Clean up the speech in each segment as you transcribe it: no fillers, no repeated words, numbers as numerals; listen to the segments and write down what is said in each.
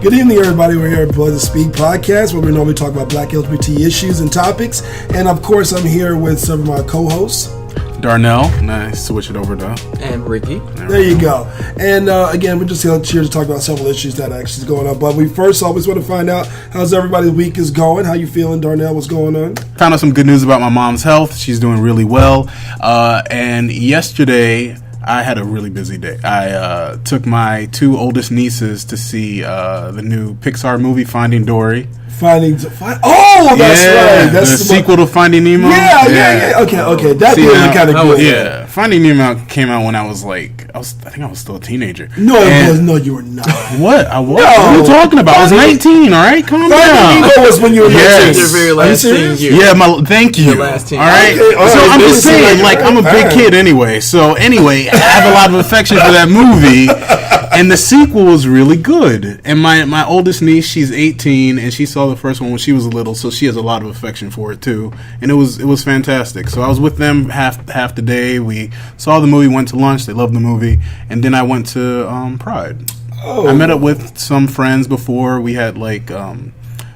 Good evening, everybody. We're here at Brothaspeak podcast, where we normally talk about Black LGBT issues and topics. And of course, I'm here with some of my co-hosts. Darnell, and I switch it over to... And Ricky. There you go. And again, we're just here to talk about several issues that actually is going on. But we first always want to find out how's everybody's week is going. How you feeling, Darnell? What's going on? Found out some good news about my mom's health. She's doing really well. And yesterday, I had a really busy day. I took my two oldest nieces to see the new Pixar movie, Finding Dory. That's right. That's the sequel to Finding Nemo. Yeah. Okay. That really kind of good. Yeah, Finding Nemo came out when I think I was still a teenager. No, it was. No, you were not. What? I was. No. What are you talking about? I was 19. All right, calm down. Finding Nemo was when you were 19. Your very last 10 years. Yeah, thank you. Your last 10 all right. Okay, so I'm just saying, I'm a big kid anyway. So anyway, I have a lot of affection for that movie. And the sequel was really good. And my oldest niece, she's 18, and she saw the first one when she was little, so she has a lot of affection for it too. And it was fantastic. So I was with them half the day. We saw the movie, went to lunch. They loved the movie, and then I went to Pride. Oh. I met up with some friends before. We had they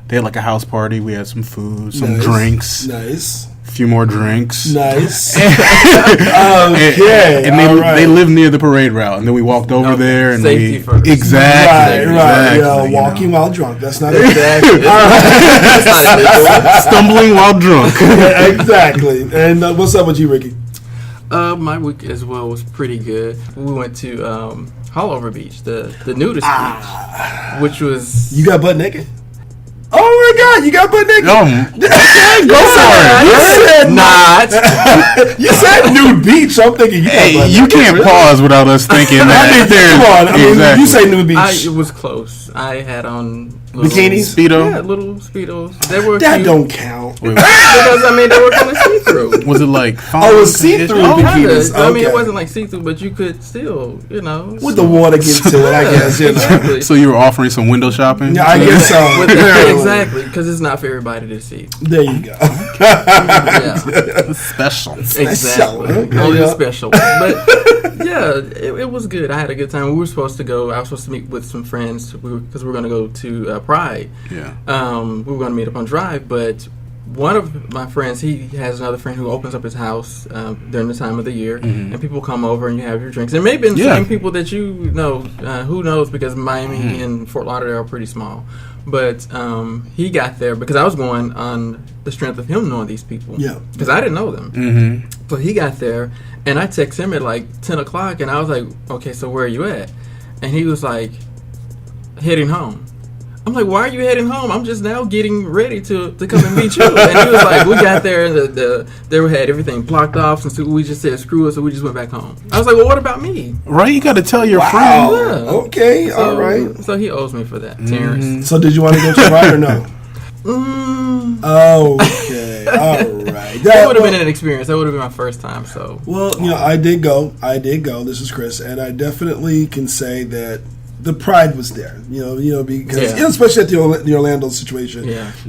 had a house party. We had some food, some drinks. Nice. Few more drinks. Nice. Okay. And they live near the parade route, and then we walked over there and safety first. Exactly. Yeah, walking while drunk. That's not exactly. Stumbling while drunk. Exactly. And what's up with you, Ricky? My week as well was pretty good. We went to Hollover Beach, the nudist beach, which was... You got butt naked? Oh my God! You got butt naked. Go for it. You said not. You said nude beach. So I'm thinking you can't pause without us thinking that. Come on. I mean, you say nude beach. It was close. I had on bikinis, Speedo. Yeah, little Speedos. They were that cute. Don't count because they were kind of see through. Was it like? It was see through bikinis. I mean, it wasn't like see through, but you could still, with the water gets to it, I guess. Exactly. So you were offering some window shopping? Yeah, I guess so. Exactly, because it's not for everybody to see. There you go. Special. Exactly. Okay, Only special. But yeah, it was good. I had a good time. I was supposed to meet with some friends because we were going to go to Pride. Yeah. We were going to meet up on Drive, but one of my friends, he has another friend who opens up his house during the time of the year, and people come over and you have your drinks. And maybe the same people that you know, who knows, because Miami and Fort Lauderdale are pretty small. But he got there because I was going on the strength of him knowing these people. Yeah. Because I didn't know them. Mm-hmm. So he got there, and I texted him at like 10 o'clock, and I was like, okay, so where are you at? And he was like, heading home. I'm like, why are you heading home? I'm just now getting ready to come and meet you. And he was like, we got there, and they had everything blocked off, and so we just said, screw it, so we just went back home. I was like, well, what about me? Right, you got to tell your friend. Yeah. Okay, all right. So he owes me for that, Terrence. So did you want to go to Pride or no? Okay, all right. That would have been an experience. That would have been my first time. So I did go. This is Chris, and I definitely can say that the pride was there, because especially at the Orlando situation,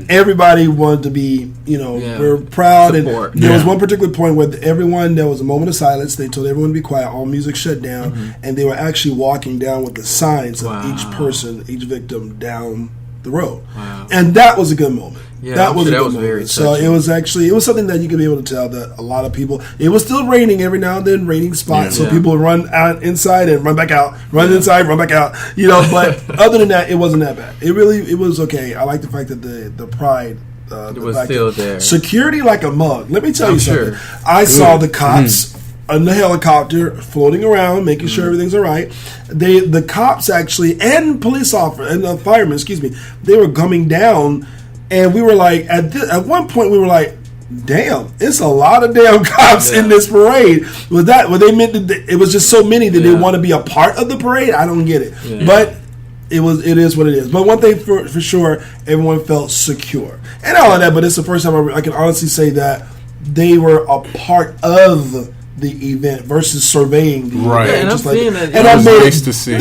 everybody wanted to be, we're proud. Support. And there was one particular point where there was a moment of silence. They told everyone to be quiet. All music shut down, and they were actually walking down with the signs of each person, each victim down the road, and that was a good moment. Yeah, that was a good very moment. So it was something that you could be able to tell that a lot of people. It was still raining every now and then, raining spots, so people would run out inside and run back out, run inside, run back out. But other than that, it wasn't that bad. It was okay. I like the fact that the pride. It was still there. Security like a mug. Let me tell you something. I saw the cops on the helicopter floating around, making sure everything's all right. The cops actually, and police officer and the firemen, they were coming down, and we were like, at one point we were like, damn, it's a lot of damn cops in this parade. Was that what they meant? That it was just so many that they want to be a part of the parade? I don't get it, but. It is what it is. But one thing for sure, everyone felt secure. And all of that, but it's the first time I can honestly say that they were a part of the event versus surveying the event. And I'm seeing that. And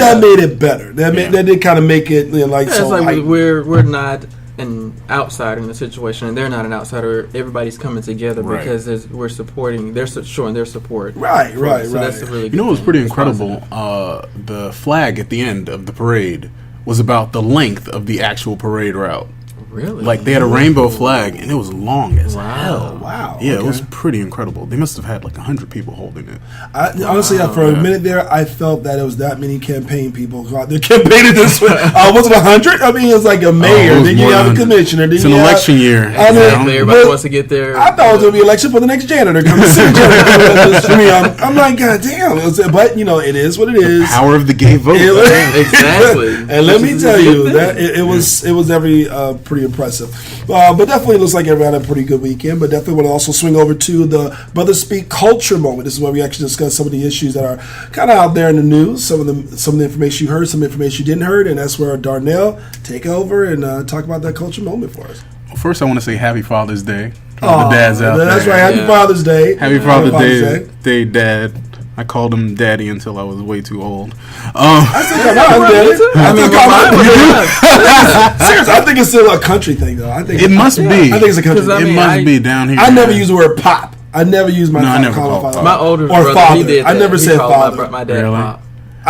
that made it better. That did kind of make it it's like we're not an outsider in the situation, and they're not an outsider. Everybody's coming together because we're supporting. They're showing their support. Right. That's a really good it was pretty incredible. The flag at the end of the parade was about the length of the actual parade route. Really? Like, they had a rainbow flag, and it was long as hell. Wow. Yeah, it was pretty incredible. They must have had like 100 people holding it. Honestly, for a minute there, I felt that it was that many campaign people who out there campaigning this way. Was it 100? I mean, it's like a mayor, then you have a commissioner. Then it's an election year. Exactly. Everybody wants to get there. I thought it was going to be election for the next janitor. I'm like, God damn. But, it is what it is. The power of the gay vote. Exactly. And let me tell you, that it was pretty impressive. But definitely looks like everyone had a pretty good weekend. But definitely want to also swing over to the Brothaspeak culture moment. This is where we actually discuss some of the issues that are kind of out there in the news, some of the information you heard, some information you didn't heard, and that's where Darnell take over and talk about that culture moment for us. Well, first, I want to say Happy Father's Day. The dads out there. That's right. Happy Father's Day. Happy Father's Day, Dad. I called him Daddy until I was way too old. I think it's still a country thing, though. It must be. I think it's a country thing. It must be down here. I never use the word pop. I never use my father. My older brother, father. He did that. I never said father. My dad pop.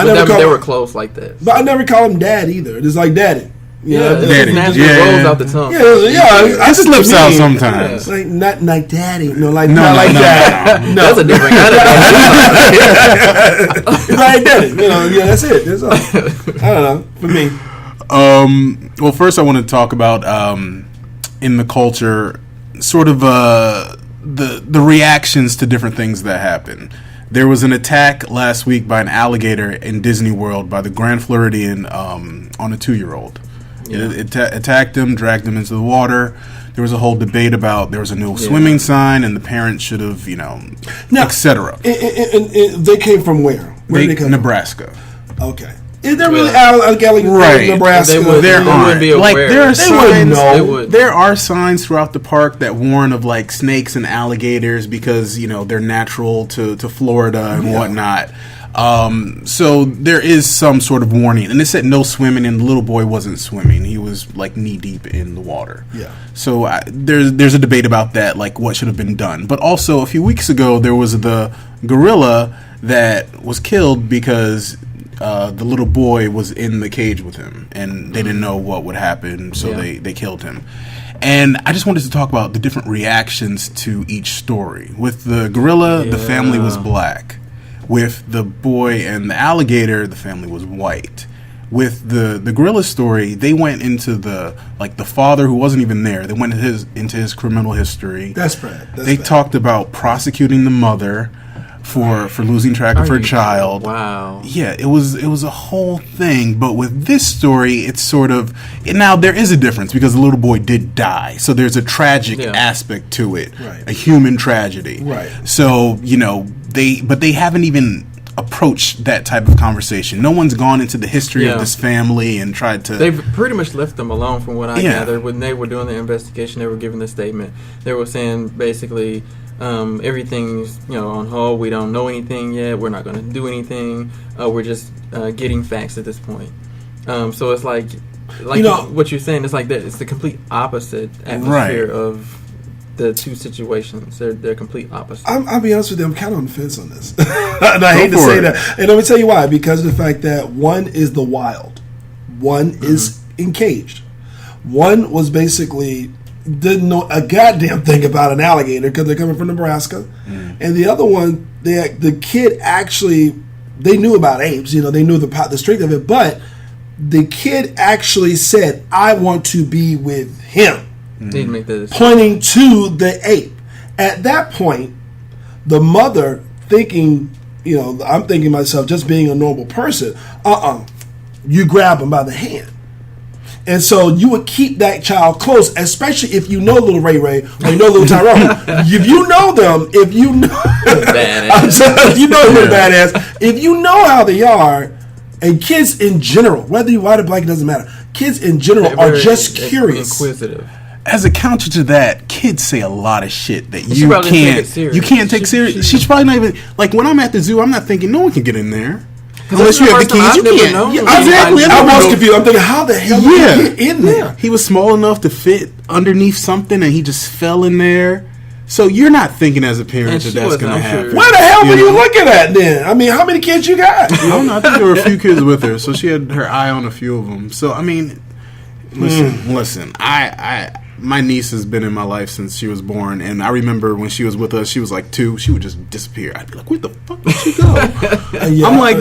They were close like that. But I never call him Dad either. It's like Daddy. Daddy. Rolls out the tongue. It slips out sometimes. Like not like Daddy. No, like that. No. That's a different kind of. It's like Daddy. That's it. That's all. I don't know. For me. Well, first I want to talk about in the culture, sort of the reactions to different things that happen. There was an attack last week by an alligator in Disney World by the Grand Floridian on a 2-year-old. Yeah. It attacked him, dragged him into the water. There was a whole debate about there was a no swimming sign and the parents should have, etc. They came from where? Where did they come Nebraska. From? Okay. Is there really alligators in Nebraska? There aren't. There are signs. Know. There are signs throughout the park that warn of like snakes and alligators because they're natural to Florida and whatnot. So there is some sort of warning, and it said no swimming, and the little boy wasn't swimming; he was like knee deep in the water. Yeah. So there's a debate about that, like what should have been done. But also a few weeks ago, there was the gorilla that was killed because the little boy was in the cage with him, and they didn't know what would happen, so they killed him. And I just wanted to talk about the different reactions to each story. With the gorilla, the family was black. With the boy and the alligator, the family was white. With the gorilla story, they went into the father who wasn't even there. They went into his criminal history. That's bad. They talked about prosecuting the mother for losing track of her child. Wow. Yeah, it was a whole thing. But with this story, it's sort of now there is a difference because the little boy did die, so there's a tragic aspect to it, right. A human tragedy. Right. So they haven't even approached that type of conversation. No one's gone into the history of this family and tried to. They've pretty much left them alone, from what I gathered. When they were doing the investigation, they were giving the statement. They were saying basically. Everything's on hold. We don't know anything yet. We're not going to do anything. We're just getting facts at this point. So it's like what you're saying. It's like that. It's the complete opposite atmosphere of the two situations. They're complete opposite. I'll be honest with you. I'm kind of on the fence on this, and I hate to say that. And let me tell you why. Because of the fact that one is the wild, one is encaged. One was basically. Didn't know a goddamn thing about an alligator because they're coming from Nebraska, and the other one, the kid actually, they knew about apes, they knew the strength of it, but the kid actually said, "I want to be with him," pointing to the ape. At that point, the mother thinking, I'm thinking to myself, just being a normal person, you grab him by the hand. And so you would keep that child close, especially if you know little Ray Ray or you know little Tyrone. If you know them, if you know they're badass, if you know how they are, and kids in general, whether you're white or black, it doesn't matter. Kids in general are just curious, inquisitive. As a counter to that, kids say a lot of shit that you can't take serious. She's probably not even when I'm at the zoo. I'm not thinking no one can get in there. Unless you have the keys, you can't. Exactly. I was confused. I'm thinking, how the hell did he get in there? He was small enough to fit underneath something, and he just fell in there. So you're not thinking as a parent that that's going to happen. Where the hell were you looking at then? I mean, how many kids you got? I don't know. I think there were a few kids with her, so she had her eye on a few of them. So I mean, listen. My niece has been in my life since she was born, and I remember when she was with us, she was like 2. She would just disappear. I'd be like, "Where the fuck did she go?" I'm like,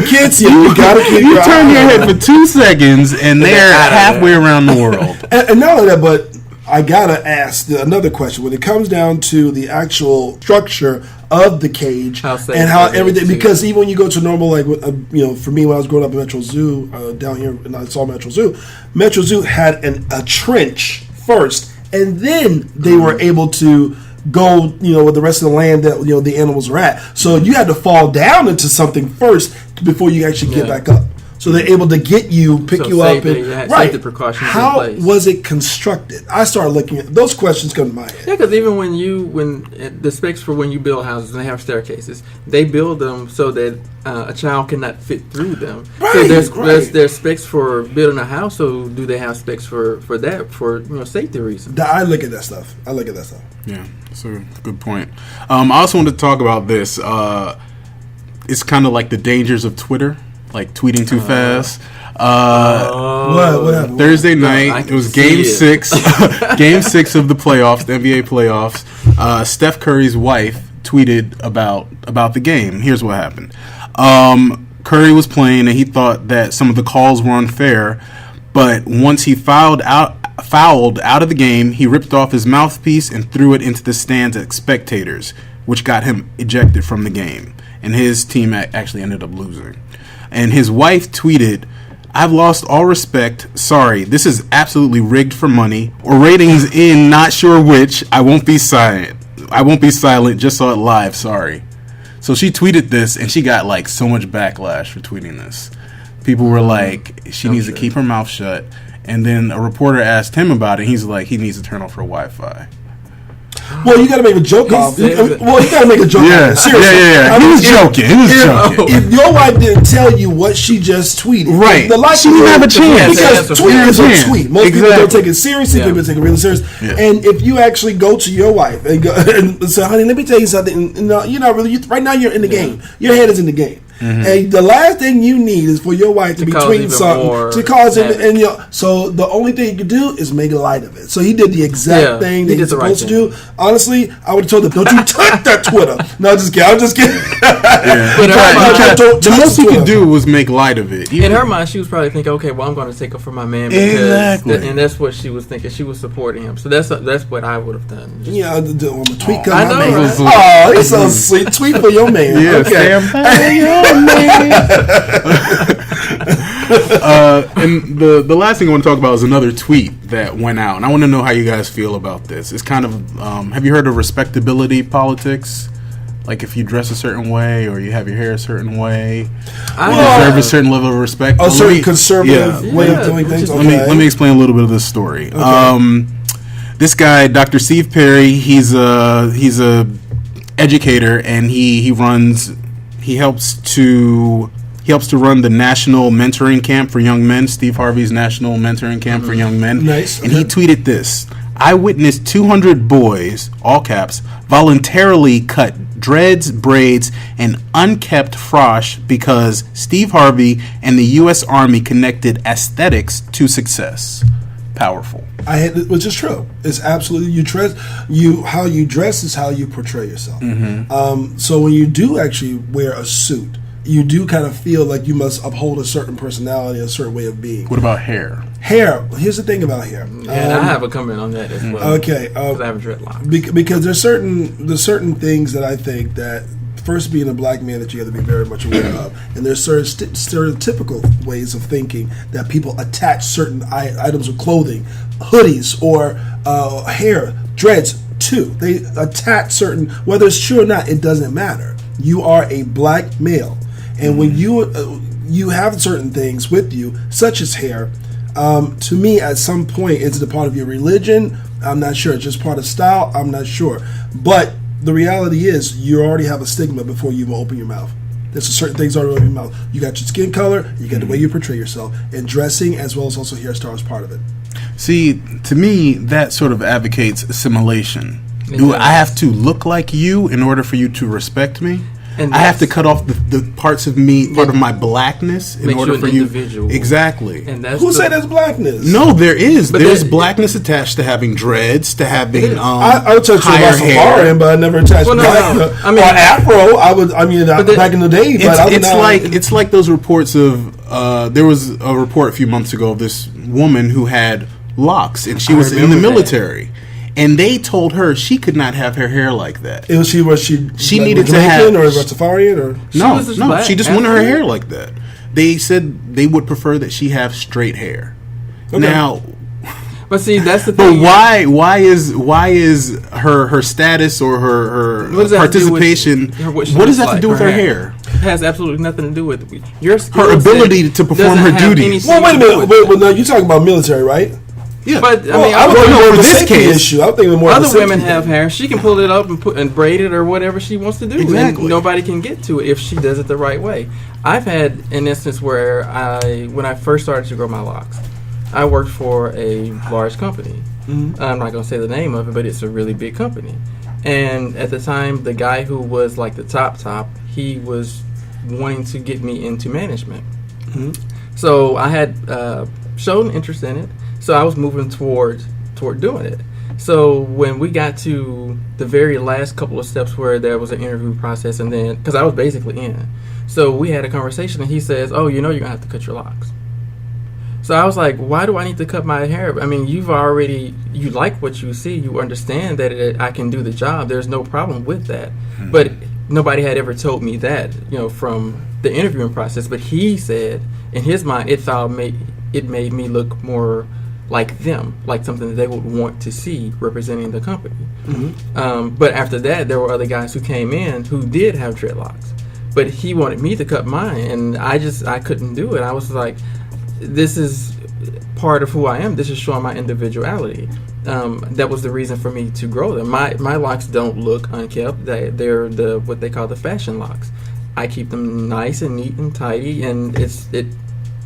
"Kids, you gotta keep you turn your head for 2 seconds, and they're halfway around the world." And not only that, but I gotta ask another question when it comes down to the actual structure of the cage and how everything. Because even when you go to normal, like for me when I was growing up in Metro Zoo down here, and I saw Metro Zoo had a trench first, and then they were able to go, with the rest of the land that the animals were at. So you had to fall down into something first before you actually get back up. So they're able to get you, pick you up, and safety precautions. How in place. Was it constructed? I started looking at those questions. Come to my head. Yeah, because even when the specs for when you build houses and they have staircases, they build them so that a child cannot fit through them. Right, so there's specs for building a house. So do they have specs for that for safety reasons? I look at that stuff. Yeah, that's a good point. I also wanted to talk about this. It's kind of like the dangers of Twitter. Like tweeting too fast. What happened? Thursday night, it was Game 6. Game 6 of the playoffs, the NBA playoffs. Steph Curry's wife tweeted about the game. Here's what happened. Curry was playing, and he thought that some of the calls were unfair. But once he fouled out of the game, he ripped off his mouthpiece and threw it into the stands at spectators, which got him ejected from the game. And his team actually ended up losing. And his wife tweeted, "I've lost all respect. Sorry, this is absolutely rigged for money or ratings in not sure which. I won't be silent. Just saw it live. Sorry." So she tweeted this, and she got like so much backlash for tweeting this. People were like, she needs to keep her mouth shut. And then a reporter asked him about it. He's like, he needs to turn off her Wi-Fi. Well, you got to make a joke off. You got to make a joke off. Seriously. Yeah. He was joking. If your wife didn't tell you what she just tweeted, right? She didn't have a chance because tweet is a tweet. Most people don't take it seriously. People take it really serious. Yeah. And if you actually go to your wife and go and say, "Honey, let me tell you something," you're not really. Right now, you're in the game. Your head is in the game. Mm-hmm. And the last thing you need is for your wife to be tweeting something to cause it. And so the only thing you can do is make light of it. So he did the exact thing that he's supposed to do. Honestly, I would have told him, "Don't you touch that Twitter." No, I'm just kidding. The most he could do was make light of it. In her mind, she was probably thinking, "Okay, well, I'm going to take up for my man." And that's what she was thinking. She was supporting him. So that's what I would have done. I'm a tweet for my man. Oh, he's so sweet. Tweet for your man. Yeah, okay. And the last thing I want to talk about is another tweet that went out, and I want to know how you guys feel about this. It's kind of have you heard of respectability politics? Like if you dress a certain way or you have your hair a certain way, you deserve a certain level of respect. A certain conservative way of doing things. Let me explain a little bit of this story. Okay. This guy, Dr. Steve Perry, he's a educator, and he helps to run the National Mentoring Camp for Young Men, Steve Harvey's National Mentoring Camp for Young Men. Nice. And he tweeted this: "I witnessed 200 boys, all caps, voluntarily cut dreads, braids, and unkept frosh because Steve Harvey and the U.S. Army connected aesthetics to success." Powerful. Which is true. It's absolutely how you dress is how you portray yourself. Mm-hmm. So when you do actually wear a suit, you do kind of feel like you must uphold a certain personality, a certain way of being. What about hair? Hair. Here's the thing about hair. And I have a comment on that as well. Okay. Because I have dreadlocks. Because there's certain things that I think that, first, being a black man, that you have to be very much aware of, and there's certain stereotypical ways of thinking that people attach certain items of clothing, hoodies or hair, dreads to. They attach certain, whether it's true or not, it doesn't matter. You are a black male, and when you have certain things with you, such as hair, to me, at some point, is it a part of your religion? I'm not sure. It's just part of style? I'm not sure. But the reality is, you already have a stigma before you even open your mouth. There's certain things already in your mouth. You got your skin color, you got the way you portray yourself, and dressing as well as also hairstyle is part of it. See, to me, that sort of advocates assimilation. Do I have to look like you in order for you to respect me? And I have to cut off the parts of me, part of my blackness, in order for you. Exactly. And that's who said there's blackness? No, there is. There's blackness attached to having dreads, to having I would touch higher hair, but I never attached. Well, no. I mean, or afro. Back in the day. But it's like those reports of. There was a report a few months ago of this woman who had locks, and she was in the military. And they told her she could not have her hair like that. She needed to have or Rastafarian or no. She just wanted her hair like that. They said they would prefer that she have straight hair. Okay. Now, but see, that's the thing. But why is her status or her participation? What does that have to do with her hair? It has absolutely nothing to do with your her ability to perform her duties. Well, wait a minute. Well, now you're talking about military, right? Yeah, but I would think for this case issue. I think more other women have hair. She can pull it up and braid it or whatever she wants to do, and nobody can get to it if she does it the right way. I've had an instance where when I first started to grow my locks, I worked for a large company. Mm-hmm. I'm not going to say the name of it, but it's a really big company. And at the time, the guy who was like the top, he was wanting to get me into management. Mm-hmm. So I had shown interest in it. So I was moving toward doing it. So when we got to the very last couple of steps where there was an interview process, and then because I was basically in, so we had a conversation, and he says, "Oh, you're gonna have to cut your locks." So I was like, "Why do I need to cut my hair? I mean, you like what you see, you understand that I can do the job. There's no problem with that." Mm-hmm. But nobody had ever told me that, from the interviewing process. But he said, in his mind, it made me look more like them, like something that they would want to see representing the company. Mm-hmm. But after that, there were other guys who came in who did have dreadlocks, but he wanted me to cut mine, and I couldn't do it. I was like, this is part of who I am. This is showing my individuality. That was the reason for me to grow them. My locks don't look unkempt. They're what they call the fashion locks. I keep them nice and neat and tidy, and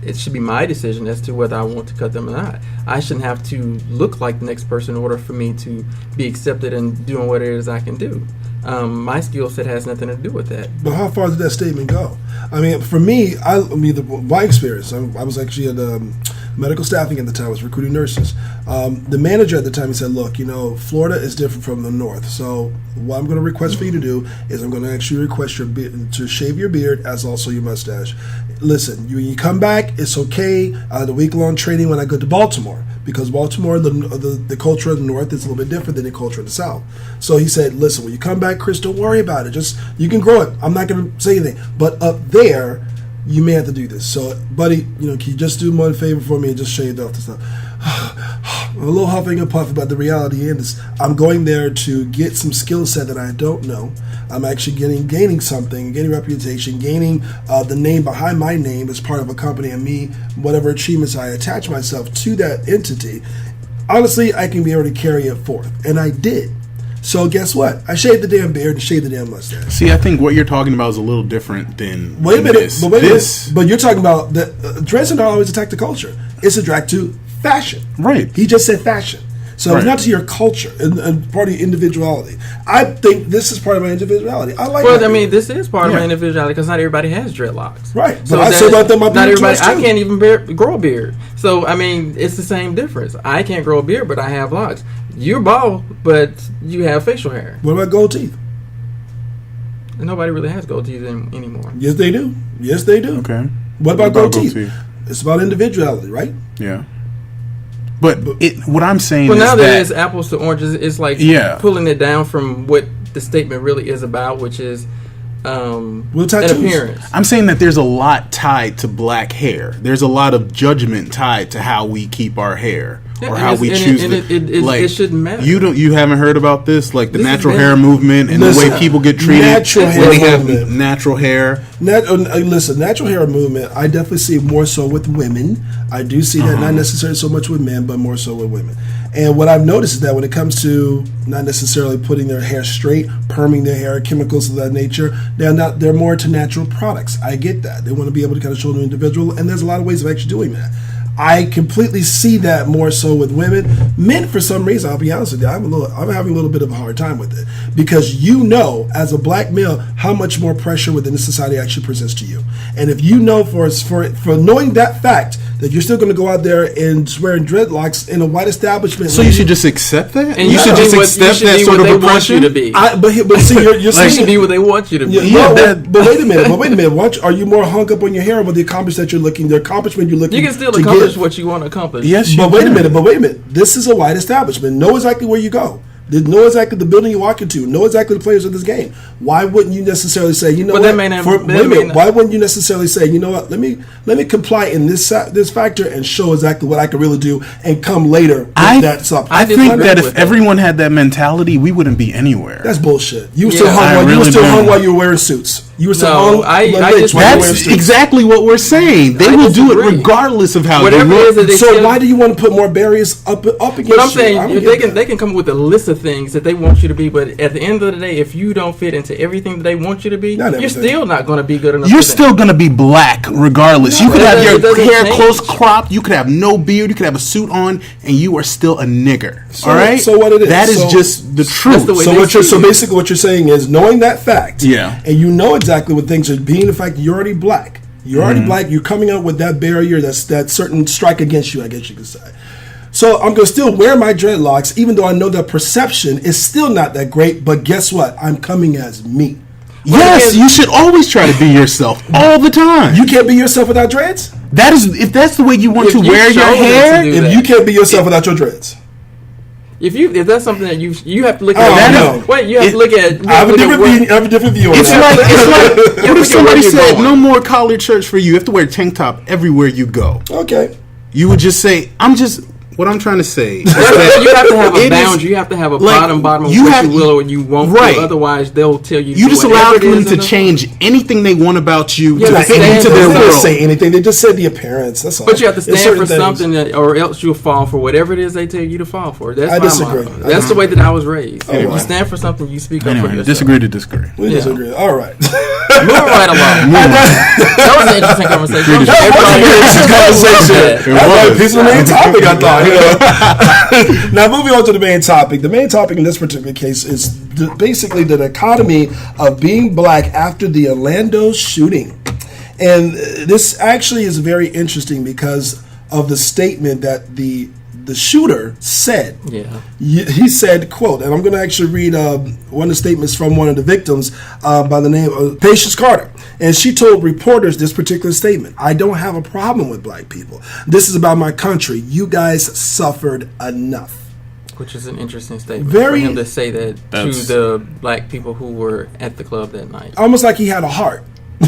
it should be my decision as to whether I want to cut them or not. I shouldn't have to look like the next person in order for me to be accepted and doing what it is I can do. My skill set has nothing to do with that. But how far did that statement go? I mean, for me, my experience, I was actually at medical staffing at the time. I was recruiting nurses. The manager at the time, he said, look, Florida is different from the north. So what I'm going to request for you to do is I'm going to actually request to shave your beard as also your mustache. Listen, you come back, it's okay. The week-long training when I go to Baltimore, because Baltimore, the culture of the north is a little bit different than the culture of the south. So he said, listen, when you come back, Chris, don't worry about it. You can grow it. I'm not going to say anything. But up there, you may have to do this. So, buddy, can you just do one favor for me and just shave off the stuff? I'm a little huffing and puffing, but the reality is I'm going there to get some skill set that I don't know. I'm actually gaining something, gaining reputation, gaining the name behind my name as part of a company, and me, whatever achievements I attach myself to that entity. Honestly, I can be able to carry it forth, and I did. So guess what? I shaved the damn beard and shaved the damn mustache. See, I think what you're talking about is a little different than Wait a minute. But you're talking about that dressing not always attack the culture. It's a drag to fashion. Right. He just said fashion. So it's not to your culture and part of your individuality. I think this is part of my individuality. I like. Well, I mean, this is part of my individuality because not everybody has dreadlocks. Right. So I say about them, not everybody. I can't even grow a beard. So I mean, it's the same difference. I can't grow a beard, but I have locks. You're bald, but you have facial hair. What about gold teeth? Nobody really has gold teeth anymore. Yes, they do. Yes, they do. Okay. What about gold teeth? It's about individuality, right? Yeah. But what I'm saying is now there is apples to oranges. It's like pulling it down from what the statement really is about, which is an appearance. I'm saying that there's a lot tied to black hair. There's a lot of judgment tied to how we keep our hair or how we choose it shouldn't matter. You haven't heard about this, like the natural hair movement and the way people get treated when they have natural hair. Listen, natural hair movement, I definitely see more so with women. I do see that not necessarily so much with men, but more so with women. And what I've noticed is that when it comes to not necessarily putting their hair straight, perming their hair, chemicals of that nature, they're more into natural products. I get that. They want to be able to kind of show the individual, and there's a lot of ways of actually doing that. I completely see that more so with women. Men, for some reason, I'll be honest with you, I'm having a little bit of a hard time with it, because you know, as a black male, how much more pressure within the society actually presents to you. And if you know for knowing that fact, that you're still going to go out there and wearing dreadlocks in a white establishment. So you should just accept that? And you should just accept that sort of oppression? But see, you're saying... You should be what they want you to be. But wait a minute. Are you more hung up on your hair or with the accomplishment you're looking to You can still accomplish what you want to accomplish. Yes, but wait a minute. This is a white establishment. Know exactly where you go. Know exactly the building you walk into. Know exactly the players of this game. Why wouldn't you necessarily say, you know what? Why wouldn't you necessarily say, you know what? Let me comply in this factor and show exactly what I can really do and come later with that something. I think that if everyone had that mentality, we wouldn't be anywhere. That's bullshit. You were still hung while you were wearing suits. You were still hung. That's exactly what we're saying. They will do it regardless of how whatever you look. So why do you want to put more barriers up against you? But I'm saying they can come up with a list of things that they want you to be, but at the end of the day, if you don't fit into everything that they want you to be, you're still not going to be good enough. You're still going to be black regardless. You could have your hair close cropped, you could have no beard, you could have a suit on, and you are still a nigger. All right? So what it is? That is just the truth. So basically what you're saying is, knowing that fact, and you know exactly what things are, being the fact that you're already black. You're already black. You're coming out with that barrier, that certain strike against you, I guess you could say. So I'm going to still wear my dreadlocks, even though I know the perception is still not that great. But guess what? I'm coming as me. Yes, you should always try to be yourself all the time. You can't be yourself without dreads? That is, if that's the way you want to wear your hair. If you can't be yourself without your dreads. If that's something that you have to look at. Wait, you have to look at. I have a different view on that. It's like what if somebody said no more collared shirts for you? You have to wear a tank top everywhere you go. Okay. You would just say, what I'm trying to say is that you have to have a boundary. You have to have a bottom of what you will or you won't do. Otherwise, they'll tell you. You just allow them to change anything they want about you to fit into their world. They didn't say anything. They just said the appearance. That's all. But you have to stand for something, or else you'll fall for whatever it is they tell you to fall for. I disagree. That's the way that I was raised. If you stand for something, you speak up for yourself. Disagree to disagree. We disagree. All right. Moving right along. That was an interesting conversation. Piece of the main topic, I thought. Now, moving on to the main topic. The main topic in this particular case is basically the dichotomy of being black after the Orlando shooting. And this actually is very interesting because of the statement that the shooter said. He said, quote, and I'm going to actually read one of the statements from one of the victims by the name of Patience Carter. And she told reporters this particular statement: "I don't have a problem with black people. This is about my country. You guys suffered enough." Which is an interesting statement for him to say that to the black people who were at the club that night. Almost like he had a heart. to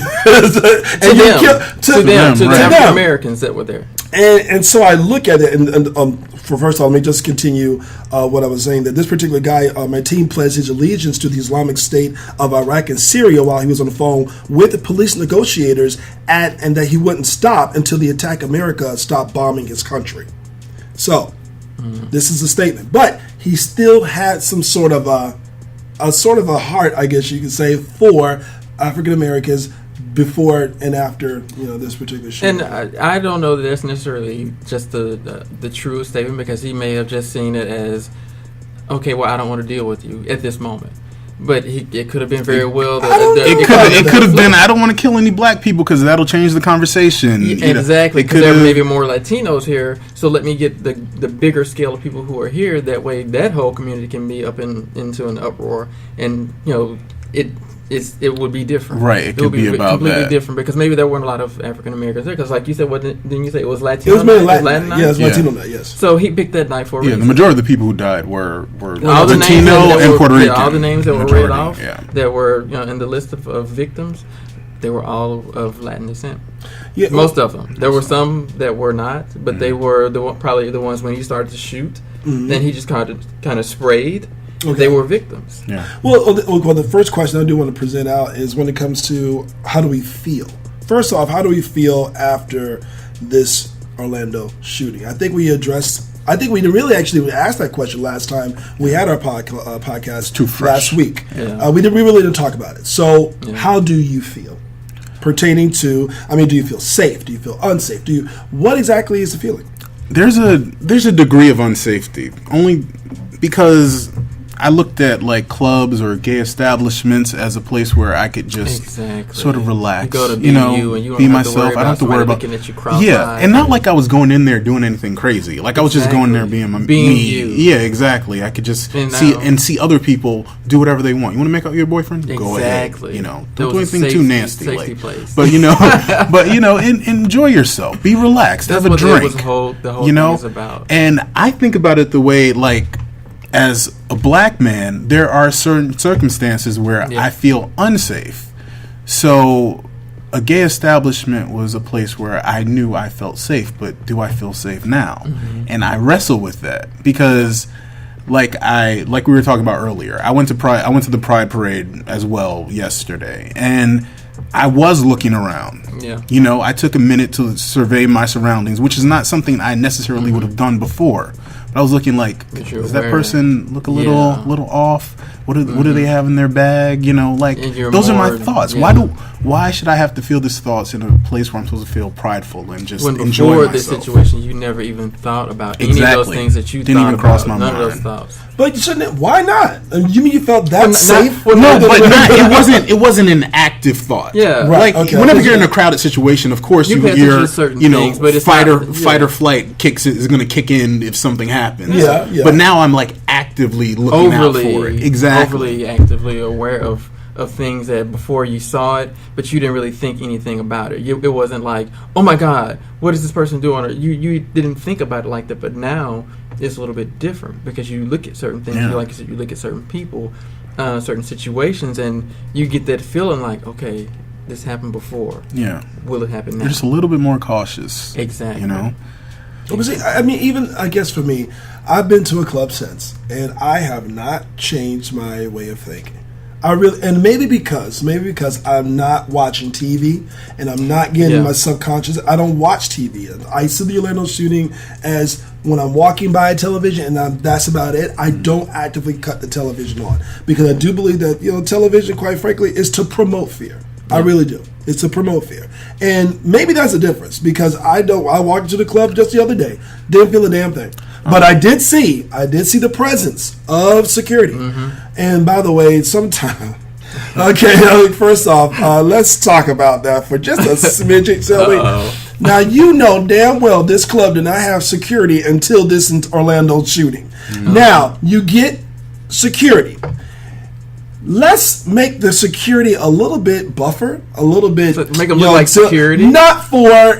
the African Americans that were there. And so I look at it, and for first of all, let me just continue what I was saying, that this particular guy, my team pledged his allegiance to the Islamic State of Iraq and Syria while he was on the phone with the police negotiators, and that he wouldn't stop until the Attack America stopped bombing his country. So, this is a statement. But he still had some sort of a heart, I guess you could say, for African Americans before and after this particular shooting. And I don't know that that's necessarily just the true statement, because he may have just seen it as, okay, well, I don't want to deal with you at this moment. But it could have been very well that it could have been, I don't want to kill any black people because that'll change the conversation. Exactly, because there may be more Latinos here, so let me get the bigger scale of people who are here. That way, that whole community can be up into an uproar, and it would be different. Right, it could be about completely that. different, because maybe there weren't a lot of African Americans there. Because, like you said, didn't you say it was Latino? It was mainly Latin night. Yeah, it was Latino night. Yes. So he picked that night for a reason. The majority of the people who died were all Latino and Puerto Rican. All the names that were read off that were in the list of victims, they were all of Latin descent. Yeah, most of them. There were some that were not, but they were probably the ones when he started to shoot. Then he just kind of sprayed. Okay. They were victims. Yeah. Well, the first question I do want to present out is when it comes to how do we feel. First off, how do we feel after this Orlando shooting? I think we really actually asked that question last time we had our podcast last week. Yeah. We really didn't talk about it. So, how do you feel? pertaining to, I mean, do you feel safe? Do you feel unsafe? What exactly is the feeling? There's a degree of unsafety, only because I looked at like clubs or gay establishments as a place where I could just sort of relax, you go to be you and you don't be have myself. To worry I don't have to worry about looking at you cross-eyed. and not like I was going in there doing anything crazy. Like I was just going there being me. You. Yeah, exactly. I could just see other people do whatever they want. You want to make out with your boyfriend? Go ahead. You know, don't do anything too nasty. But enjoy yourself. Be relaxed. That's have a drink. The whole thing is about. And I think about it the way like, as a black man, there are certain circumstances where I feel unsafe. So a gay establishment was a place where I knew I felt safe, but do I feel safe now? Mm-hmm. And I wrestle with that because like we were talking about earlier, I went to the Pride Parade as well yesterday, and I was looking around. Yeah. You know, I took a minute to survey my surroundings, which is not something I necessarily would have done before. I was looking like, does that person look a little off? What do they have in their bag? You know, like those are my thoughts. Yeah. Why should I have to feel these thoughts in a place where I'm supposed to feel prideful and just enjoy myself? Before this situation, you never even thought about any of those things that you didn't thought even cross my none mind. Of those thoughts. But you shouldn't. Why not? You mean you felt that safe? It wasn't an active thought. Yeah, right. Like whenever you're in a crowded situation, of course you're things, fight or flight is going to kick in if something happens. Yeah. But now I'm like actively looking out for it. Exactly. Overly actively aware of things that before you saw it, but you didn't really think anything about it. It wasn't like, oh my God, what is this person doing? Or you didn't think about it like that. But now it's a little bit different because you look at certain things. Like you said, you look at certain people, certain situations, and you get that feeling like, okay, this happened before. Yeah. Will it happen now? You're just a little bit more causous. Exactly. You know? Well, see, I mean, even, I guess for me, I've been to a club since, and I have not changed my way of thinking. Maybe because I'm not watching TV and I'm not getting my subconscious. I don't watch TV. I see the Orlando shooting as when I'm walking by a television, and that's about it. I don't actively cut the television on because I do believe that television, quite frankly, is to promote fear. I really do. It's to promote fear, and maybe that's the difference because I walked into the club just the other day, didn't feel a damn thing. But I did see the presence of security. Mm-hmm. And by the way, sometime, first off, let's talk about that for just a smidgen, shall we? Now, you know damn well this club did not have security until this Orlando shooting. Mm-hmm. Now, you get security. Let's make the security a little bit buffer, a little bit. So make them look like security. Not for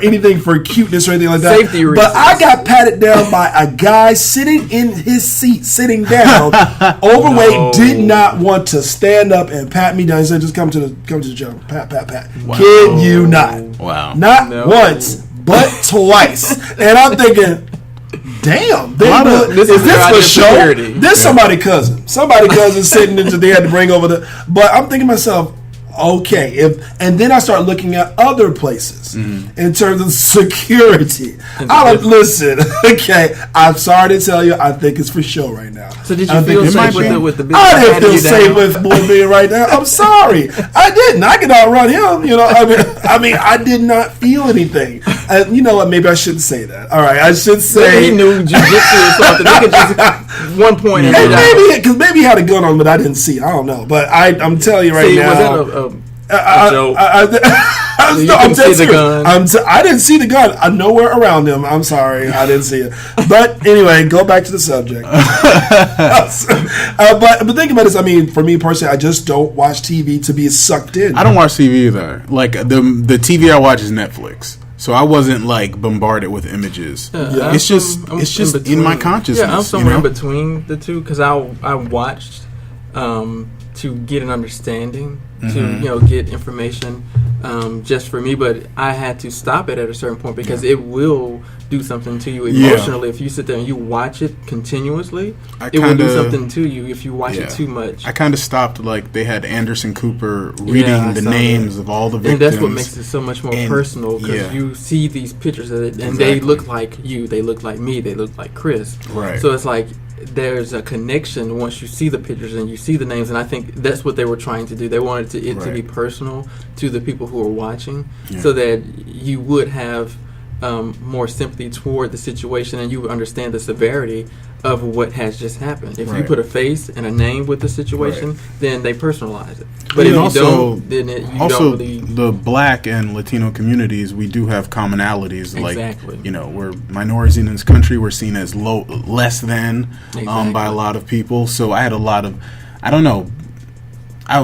anything for cuteness or anything like that. Safety reasons. But I got patted down by a guy sitting in his seat, sitting down, overweight, did not want to stand up and pat me down. He said, "Just come to the job, pat." Wow. Kid you not? Wow. Not once, but twice. And I'm thinking, damn, is this for show? This somebody's cousin. Somebody's cousin sitting into they had to bring over but I'm thinking to myself, okay, and then I start looking at other places in terms of security. Listen, okay, I'm sorry to tell you, I think it's for show right now. So did you feel safe with the business? I didn't feel safe with boy being right now. I'm sorry, I didn't. I could outrun him. I mean, I did not feel anything. You know what? Maybe I shouldn't say that. All right, I should say he knew jiu-jitsu or something. They could just one point. Maybe he had a gun on, but I didn't see it. I don't know, but I'm telling you right now. Was that a joke? I didn't see the gun. I'm nowhere around him. I'm sorry, I didn't see it. But anyway, go back to the subject. But think about this. I mean, for me personally, I just don't watch TV to be sucked in. I don't watch TV either. Like the TV I watch is Netflix. So I wasn't like bombarded with images. Yeah, it's just in my consciousness. Yeah, I'm somewhere in between the two because I watched to get an understanding, to get information just for me. But I had to stop it at a certain point because it will do something to you emotionally. If you sit there and you watch it continuously, it will do something to you if you watch it too much. I kind of stopped, like they had Anderson Cooper reading the names of all the victims. And that's what makes it so much more personal because you see these pictures of it and they look like you, they look like me, they look like Chris. Right. So it's like there's a connection once you see the pictures and you see the names, and I think that's what they were trying to do. They wanted it to be personal to the people who are watching, so that you would have more sympathy toward the situation, and you would understand the severity of what has just happened. If you put a face and a name with the situation, then they personalize it. But if you don't, then you don't really... the Black and Latino communities, we do have commonalities. Exactly. Like, we're minorities in this country. We're seen as less than by a lot of people. So I had a lot of, I don't know,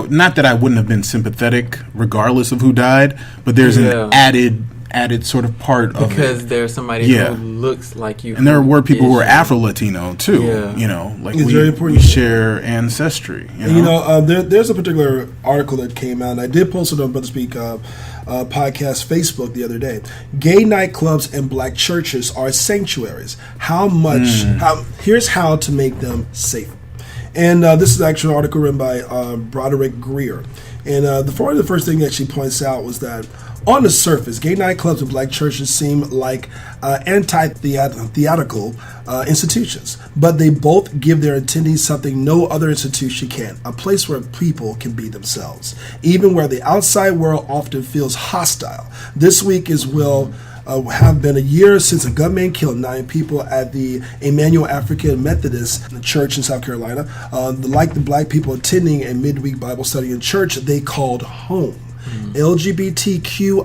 not that I wouldn't have been sympathetic regardless of who died, but there's an added sort of part of it. Because there's somebody who looks like you. And there were people who are Afro-Latino, too. Yeah. Like we share ancestry. There's a particular article that came out, and I did post it on Brothaspeak podcast Facebook the other day. Gay nightclubs and black churches are sanctuaries. Here's how to make them safe. And this is actually an article written by Broderick Greer. And the first thing that she points out was that on the surface, gay nightclubs and black churches seem like anti-theatrical institutions, but they both give their attendees something no other institution can, a place where people can be themselves, even where the outside world often feels hostile. This week will have been a year since a gunman killed 9 people at the Emmanuel African Methodist Church in South Carolina. Like the black people attending a midweek Bible study in church they called home. LGBTQIA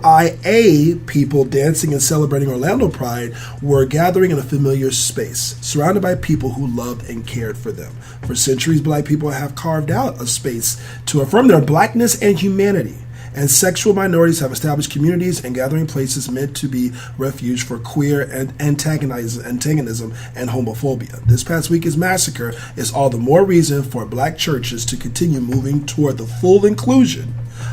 people dancing and celebrating Orlando Pride were gathering in a familiar space, surrounded by people who loved and cared for them. For centuries, black people have carved out a space to affirm their blackness and humanity. And sexual minorities have established communities and gathering places meant to be refuge for queer and antagonism and homophobia. This past week's massacre is all the more reason for black churches to continue moving toward the full inclusion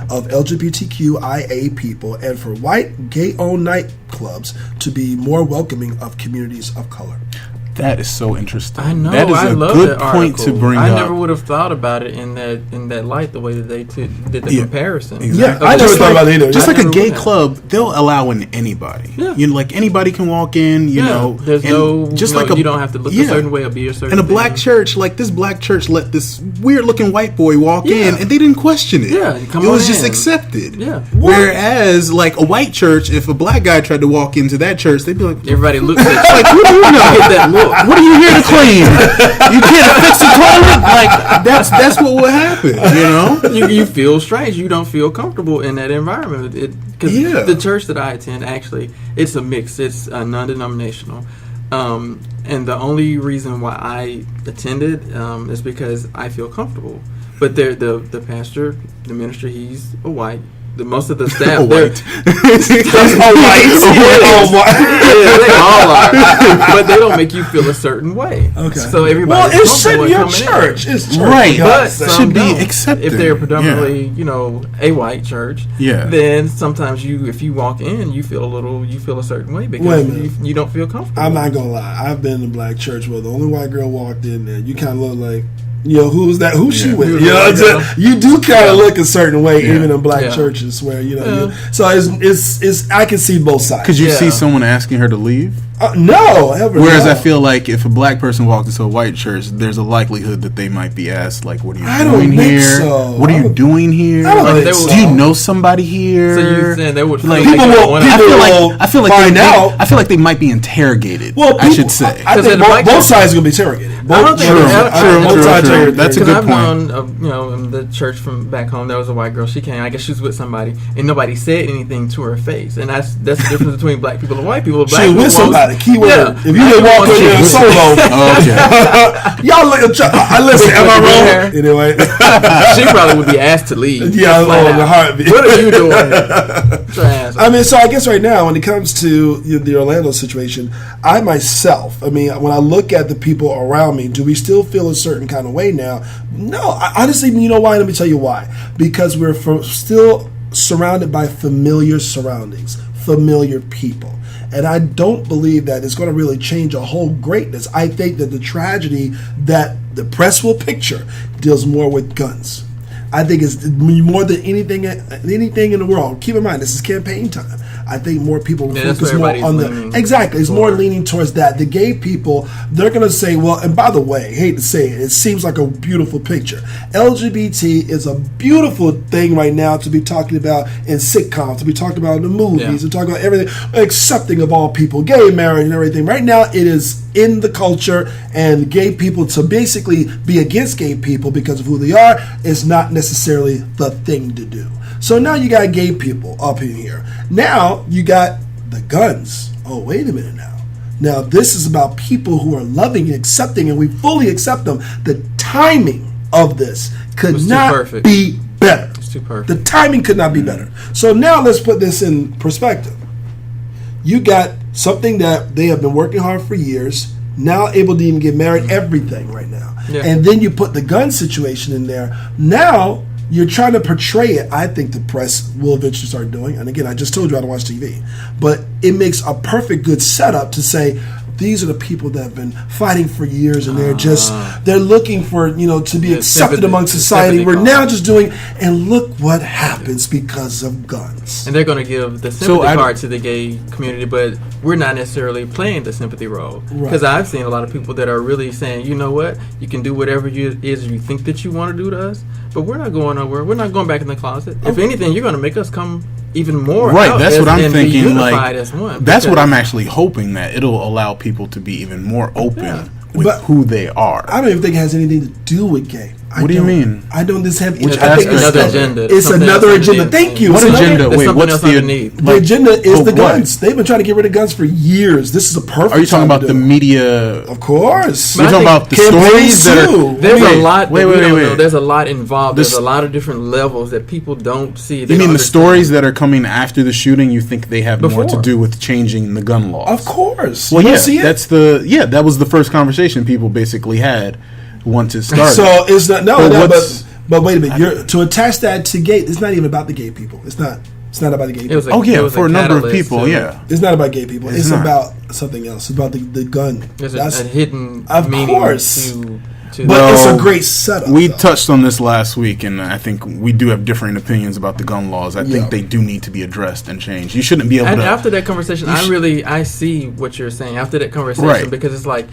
of LGBTQIA people, and for white, gay-owned nightclubs to be more welcoming of communities of color. That is so interesting. I know. That is a good point to bring up. I never would have thought about it in that light, the way that they did the comparison. Exactly. I never thought about it either. Just like a gay club, they'll allow in anybody. Yeah. Like anybody can walk in. You know, there's you don't have to look a certain way or be a certain. And a black church, like this black church, let this weird-looking white boy walk in, and they didn't question it. Yeah, it was just accepted. Yeah. Whereas, like a white church, if a black guy tried to walk into that church, they'd be like, everybody looks at you. Like, what do you know? Get that look. What are you here to clean? You can't fix the toilet? Like, that's what will happen, you know? You feel strange. You don't feel comfortable in that environment. Because the church that I attend, actually, it's a mix. It's non-denominational. And the only reason why I attended is because I feel comfortable. But the pastor, the minister, he's a white. Most of the staff, they're all white. They all are, but they don't make you feel a certain way. Okay, so everybody. Well, it's your church. It's church, right? But it should be accepted. If they're predominantly, a white church, then sometimes if you walk in, you feel a certain way because you don't feel comfortable. I'm not gonna lie. I've been in a black church where the only white girl walked in there. You kind of look like. Who's that? Who's she with? You do kind of look a certain way, even in black churches, where so it's. I can see both sides. Could you see someone asking her to leave? No, ever. Whereas I feel like if a black person walks into a white church, there's a likelihood that they might be asked, like, "What are you doing here? So. What are you doing here? Do you know somebody here?" So you saying they would like people will I feel like find out. I feel like they might be interrogated. Well, I should say. I think both sides are gonna be interrogated. True. That's a good point. I've known, in the church from back home, there was a white girl. She came. I guess she was with somebody, and nobody said anything to her face. And that's the difference between black people and white people. Black she was with somebody. Keyword. If you didn't walk in there solo, y'all listen. Am I wrong? Anyway, she probably would be asked to leave. Yeah, in the heartbeat. What are you doing? I mean, so I guess right now, when it comes to the Orlando situation, I myself, when I look at the people around me, do we still feel a certain kind of way now? No, honestly, you know why? Let me tell you why. Because we're still surrounded by familiar surroundings, familiar people. And I don't believe that it's going to really change a whole greatness. I think that the tragedy that the press will picture deals more with guns. I think it's more than anything in the world. Keep in mind, this is campaign time. I think more people will focus more on it's more leaning towards that. The gay people, they're going to say, well, and by the way, hate to say it seems like a beautiful picture. LGBT is a beautiful thing right now to be talking about in sitcoms, to be talking about in the movies, to talk about everything, accepting of all people, gay marriage and everything. Right now, it is in the culture, and gay people to basically be against gay people because of who they are is not necessarily the thing to do. So now you got gay people up in here. Now you got the guns. Oh, wait a minute now. Now this is about people who are loving and accepting, and we fully accept them. The timing of this could not be better. It's too perfect. The timing could not be better. So now let's put this in perspective. You got something that they have been working hard for years, now able to even get married, everything right now. Yeah. And then you put the gun situation in there. Now you're trying to portray it. I think the press will eventually start doing. And again, I just told you I don't watch TV. But it makes a perfect good setup to say, these are the people that have been fighting for years, and they're looking for, to be accepted among society. We're now just doing, and look what happens because of guns. And they're going to give the sympathy card to the gay community, but we're not necessarily playing the sympathy role. Because I've seen a lot of people that are really saying, you know what, you can do whatever it is you think that you want to do to us, but we're not going nowhere. We're not going back in the closet. If anything, you're going to make us come even more right. That's what I'm thinking. That's what I'm actually hoping, that it'll allow people to be even more open with who they are. I don't even think it has anything to do with gay. What do you mean? I don't just have. Which I think another agenda. It's another agenda. Thank you. What agenda? Wait, what's the agenda? Is the guns. They've been trying to get rid of guns for years. This is a perfect. Are you talking about the media? Of course. You're talking about the stories that are. There's a lot. Wait. There's a lot involved. There's a lot of different levels that people don't see. You mean the stories that are coming after the shooting? You think they have more to do with changing the gun laws? Of course. Well, that was the first conversation people basically had. Want to start. So it's not but wait a minute. To attach that to gay, it's not even about the gay people. It's not about the gay people. For a number of people, it's not about gay people. It's about something else. It's about the gun. There's a hidden meaning. Of course. But it's a great setup. We touched on this last week, and I think we do have differing opinions about the gun laws. I think they do need to be addressed and changed. You shouldn't be able to. After that conversation, I see what you're saying. After that conversation, because it's like,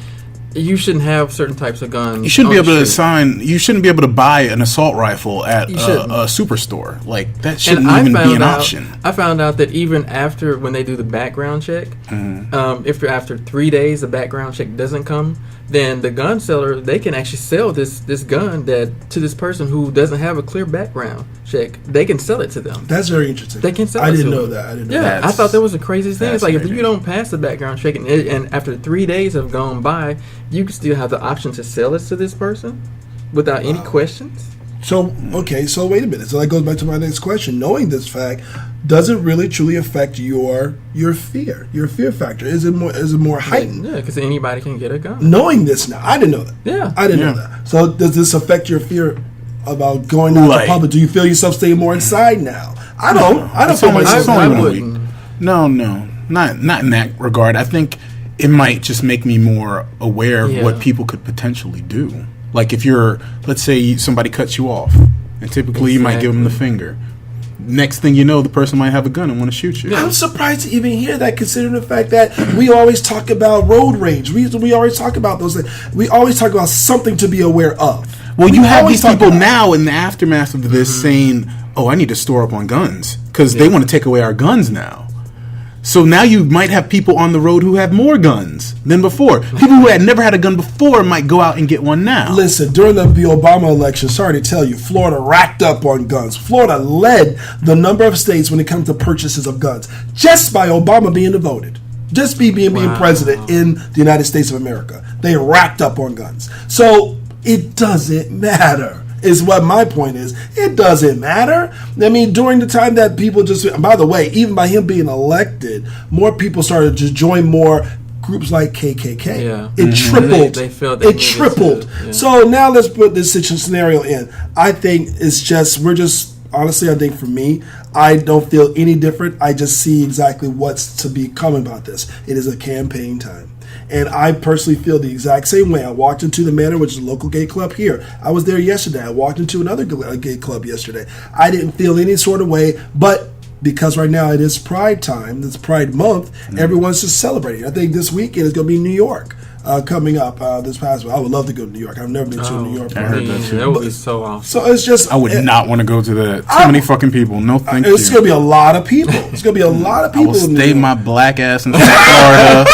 you shouldn't have certain types of guns. You shouldn't be able to assign. You shouldn't be able to buy an assault rifle at a superstore. Like, that shouldn't even be an option. I found out that even after, when they do the background check, if after 3 days the background check doesn't come, then the gun seller, they can actually sell this gun to this person who doesn't have a clear background check. They can sell it to them. That's very interesting. They can sell it to them. I didn't know that. I thought that was the craziest thing. It's like, if you don't pass the background check and after 3 days have gone by, you can still have the option to sell it to this person without any questions. So wait a minute. So that goes back to my next question. Knowing this fact, does it really truly affect your fear factor? Is it more heightened? Yeah, because anybody can get a gun. Knowing this now, I didn't know that. Yeah, I didn't know that. So does this affect your fear about going out to public? Do you feel yourself staying more inside now? I don't feel myself. I wouldn't. No, not in that regard. I think it might just make me more aware of what people could potentially do. Like, if let's say somebody cuts you off, and typically you might give them the finger. Next thing you know, the person might have a gun and want to shoot you. I'm surprised to even hear that, considering the fact that we always talk about road rage. We always talk about those things. We always talk about something to be aware of. Well, you have these people now in the aftermath of this saying, I need to store up on guns, because they want to take away our guns now. So now you might have people on the road who have more guns than before. People who had never had a gun before might go out and get one now. Listen, during the Obama election, sorry to tell you, Florida racked up on guns. Florida led the number of states when it comes to purchases of guns, just by Obama being voted. Just being president in the United States of America. They racked up on guns. So it doesn't matter. Is what my point is. It doesn't matter. I mean, during the time that people by the way, even by him being elected, more people started to join more groups like KKK. Yeah. It tripled. They felt it tripled. So now let's put this scenario in. I think honestly, I think for me, I don't feel any different. I just see exactly what's to be coming about this. It is a campaign time. And I personally feel the exact same way. I walked into the Manor, which is a local gay club here. I was there yesterday. I walked into another gay club yesterday. I didn't feel any sort of way, but because right now it is Pride time, it's Pride month, everyone's just celebrating. I think this weekend is going to be New York. Coming up this past week. I would love to go to New York. I've never been to a New York. I heard that too. That would be so awesome. So it's just... I would not want to go to that. Too many fucking people. No, thank you. It's going to be a lot of people. It's going to be a lot of people. I will stay my black ass in Florida.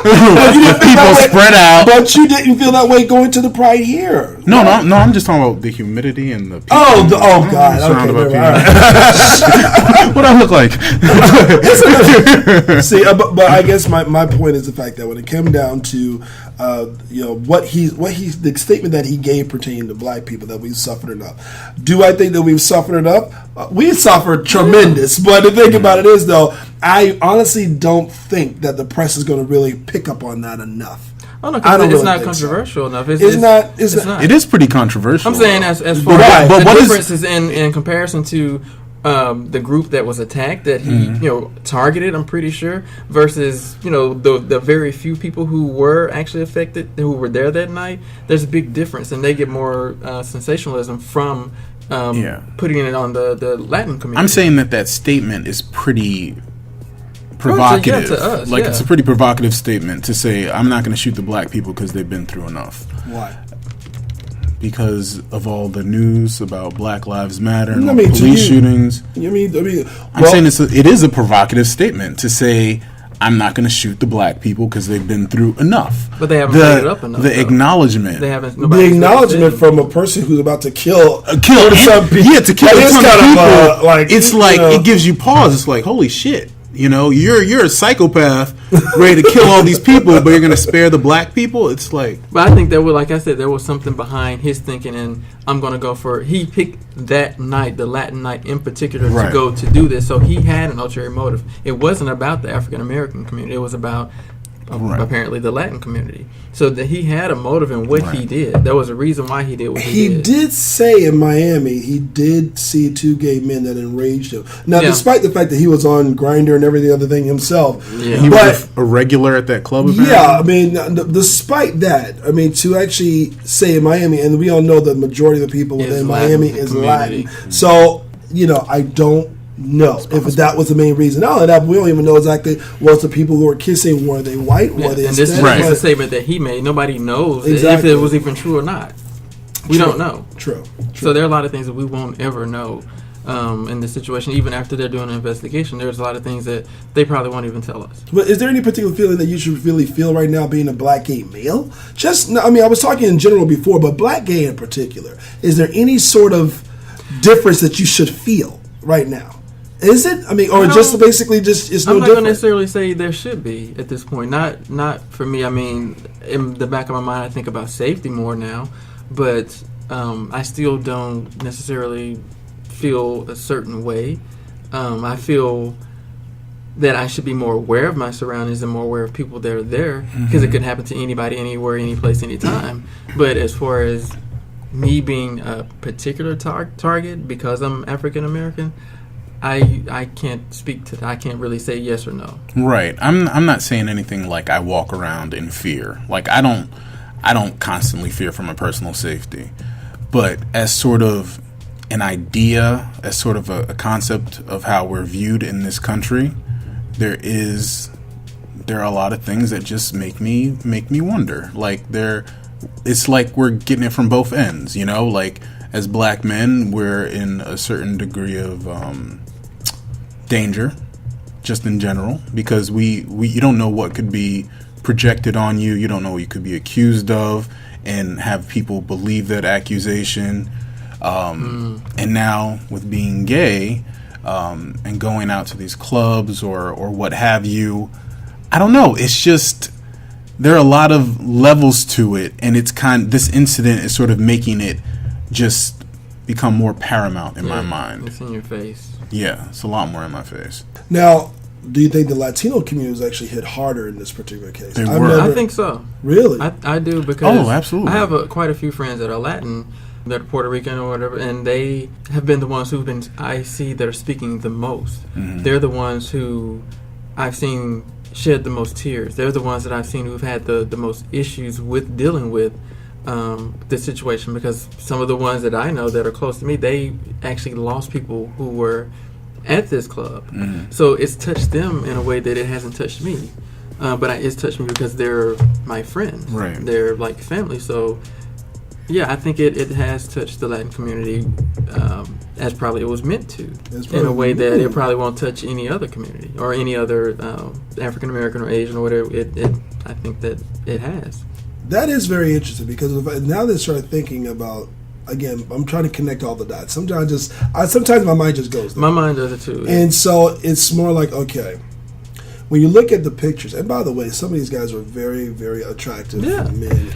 People spread out. But you didn't feel that way going to the Pride here. No, I'm just talking about the humidity and the people. Oh God. Okay, right. What I look like? See, but I guess my point is the fact that when it came down to the statement that he gave pertaining to black people, that we've suffered enough. Do I think that we've suffered enough? We suffered tremendous. But the thing about it is, though, I honestly don't think that the press is going to really pick up on that enough. Oh no, because it's not controversial enough. It's not. It is pretty controversial. I'm saying as far as the difference is in comparison to the group that was attacked, that he targeted, I'm pretty sure, versus the very few people who were actually affected, who were there that night. There's a big difference, and they get more sensationalism from putting it on the Latin community. I'm saying that statement is pretty provocative. To us, it's a pretty provocative statement to say, I'm not going to shoot the black people because they've been through enough. Why? Because of all the news about Black Lives Matter and police shootings. I'm saying it is a provocative statement to say, I'm not going to shoot the black people because they've been through enough. But they haven't played it up enough. The acknowledgement. They haven't. The acknowledgement from a person who's about to kill some people. Yeah, to kill a ton of people. It's it gives you pause. It's like, holy shit. You're a psychopath ready to kill all these people, but you're going to spare the black people? It's like... But I think there was something behind his thinking, and I'm going to go for... He picked that night, the Latin night in particular, to go to do this. So he had an ulterior motive. It wasn't about the African-American community. It was about... apparently the Latin community. So that he had a motive in what he did. There was a reason why he did what he did. He did say in Miami he did see two gay men that enraged him. Now, despite the fact that he was on Grindr and everything other thing himself, he was a regular at that club. Apparently? Yeah, I mean, despite that, I mean, to actually say in Miami, and we all know the majority of the people within Miami is Latin. So, I don't know if that was the main reason. Not only that, we don't even know exactly was the people who were kissing, were they white, were they and this is a statement that he made. Nobody knows if it was even true or not. We don't know. True. So there are a lot of things that we won't ever know in this situation. Even after they're doing an investigation, there's a lot of things that they probably won't even tell us. But is there any particular feeling that you should really feel right now being a black gay male? I was talking in general before, but black gay in particular. Is there any sort of difference that you should feel right now? Is it? I mean, or just basically just it's no different? I'm not going to necessarily say there should be at this point. Not for me. I mean, in the back of my mind, I think about safety more now, but I still don't necessarily feel a certain way. I feel that I should be more aware of my surroundings and more aware of people that are there, because it could happen to anybody, anywhere, any place, anytime. But as far as me being a particular target because I'm African American, I can't speak to that. I can't really say yes or no. Right. I'm not saying anything like I walk around in fear. Like I don't constantly fear for my personal safety. But as sort of an idea, as sort of a concept of how we're viewed in this country, there are a lot of things that just make me wonder. Like it's like we're getting it from both ends, like as black men, we're in a certain degree of danger, just in general, because you don't know what could be projected on you. You don't know what you could be accused of, and have people believe that accusation. And now with being gay and going out to these clubs or what have you, I don't know. It's just there are a lot of levels to it, and this incident is sort of making it just become more paramount in my mind. It's in your face. Yeah, it's a lot more in my face. Now, do you think the Latino community was actually hit harder in this particular case? I think so. Really? I do, because absolutely. I have quite a few friends that are Latin, that are Puerto Rican or whatever, and they have been the ones I see that are speaking the most. Mm-hmm. They're the ones who I've seen shed the most tears. They're the ones that I've seen who've had the most issues with dealing with this situation, because some of the ones that I know that are close to me, they actually lost people who were at this club. Mm-hmm. So it's touched them in a way that it hasn't touched me. But it's touched me because they're my friends. Right. They're like family. So, yeah, I think it has touched the Latin community as probably it was meant to, in a way that it probably won't touch any other community or any other African American or Asian or whatever. I think that it has. That is very interesting, because now that I start thinking about, again, I'm trying to connect all the dots. Sometimes my mind just goes there. My mind does it too. Yeah. And so it's more like, okay, when you look at the pictures, and by the way, some of these guys are very, very attractive men.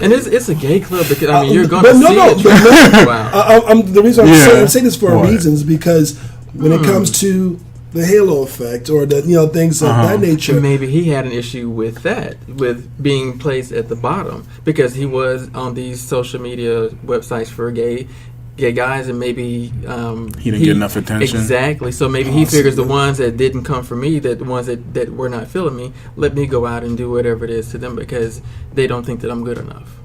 And it's a gay club, because you're going to see it. Wow. The reason I'm saying this for a reason is because when it comes to the halo effect or the things of that nature, and maybe he had an issue with that, with being placed at the bottom, because he was on these social media websites for gay guys, and maybe he didn't get enough attention. Exactly. So maybe he figures the ones that didn't come for me, the ones that were not feeling me, let me go out and do whatever it is to them, because they don't think that I'm good enough.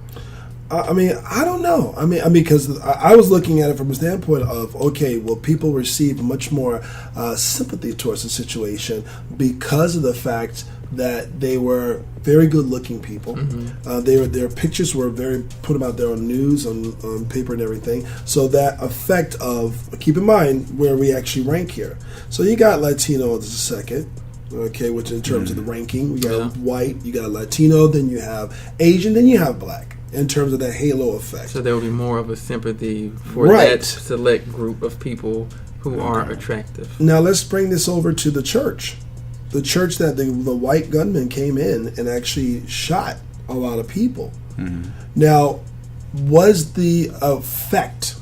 I don't know. Because I was looking at it from a standpoint of, okay, well, people receive much more sympathy towards the situation because of the fact that they were very good-looking people. Mm-hmm. Their pictures were put them out there on news, on paper and everything. So that effect of, keep in mind where we actually rank here. So you got Latino as a second. Okay, which in terms of the ranking, you got white, you got Latino, then you have Asian, then you have black. In terms of that halo effect. So there will be more of a sympathy for that select group of people who are attractive. Now let's bring this over to the church. The church that the white gunman came in and actually shot a lot of people. Mm-hmm. Now, was the effect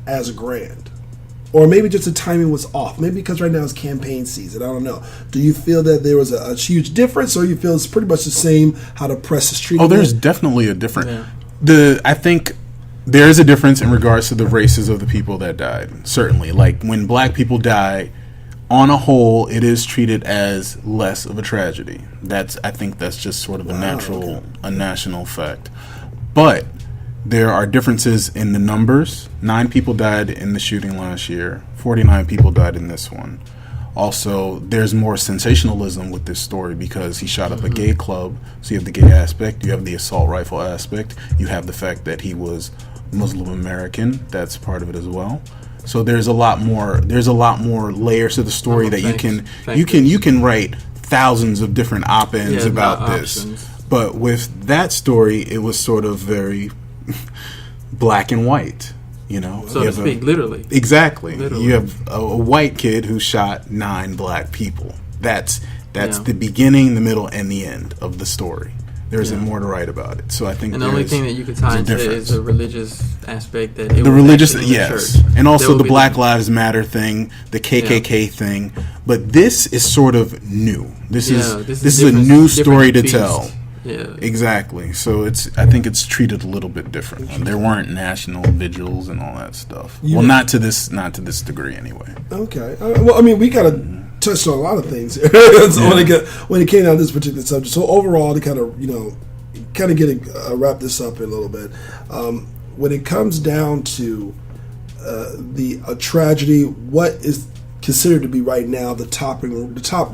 as grand? Or maybe just the timing was off. Maybe because right now it's campaign season. I don't know. Do you feel that there was a huge difference, or you feel it's pretty much the same how the press is treating it? There's definitely a difference. Yeah. I think there is a difference in regards to the races of the people that died. Certainly. Like, when black people die, on a whole, it is treated as less of a tragedy. I think that's just sort of a national fact. But there are differences in the numbers. 9 people died in the shooting last year. 49 people died in this one. Also, there's more sensationalism with this story because he shot up a gay club. So you have the gay aspect, you have the assault rifle aspect, you have the fact that he was Muslim American. That's part of it as well. So there's a lot more. There's a lot more layers to the story that you can write thousands of different op-eds about this. Options. But with that story, it was sort of very black and white, so to speak, literally. Exactly. Literally. You have a white kid who shot 9 black people. That's the beginning, the middle, and the end of the story. There isn't more to write about it. So I think, and the only thing that you could tie into it is the religious aspect. That yes, and also the Black Lives Matter thing, the KKK thing. But this is sort of new. This is a new story to tell. Yeah, exactly. So I think it's treated a little bit different. There weren't national vigils and all that stuff. Well, not to this degree anyway. Okay. We gotta touch on a lot of things here. When it came down to this particular subject. So overall, to kind of wrap this up in a little bit, when it comes down to a tragedy, what is considered to be right now the top